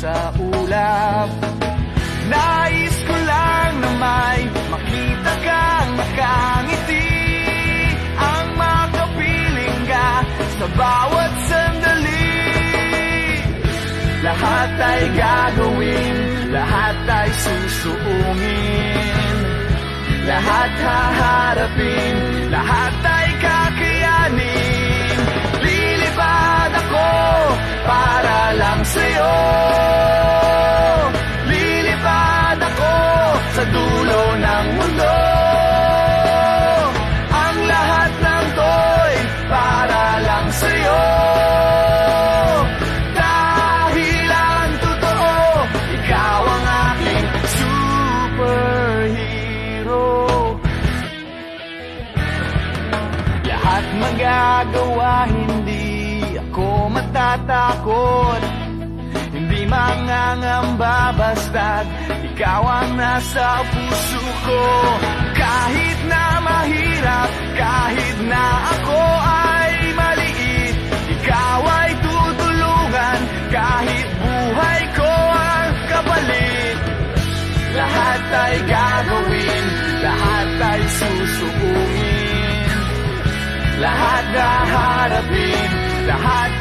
sa ulap. Nais ko lang na may makita kang nakangiti, ang makapiling ka sa bawat sandali. Lahat ay gagawin, lahat ay susuungin, lahat haharapin, lahat ay kakayanin. Lilipad ako para lang sa'yo, lilipad ako sa dulo ng mundo. Ang lahat ng to'y para lang sa'yo, dahil ang totoo, ikaw ang aking superhero. Lahat magagawa, hindi ako matatakot, hindi mangangamba basta't ikaw ang nasa puso ko. Kahit na mahirap, kahit na ako ay maliit, ikaw ay tutulungan, kahit buhay ko ang kapalit. Lahat ay gagawin, lahat ay susuungin, lahat haharapin, lahat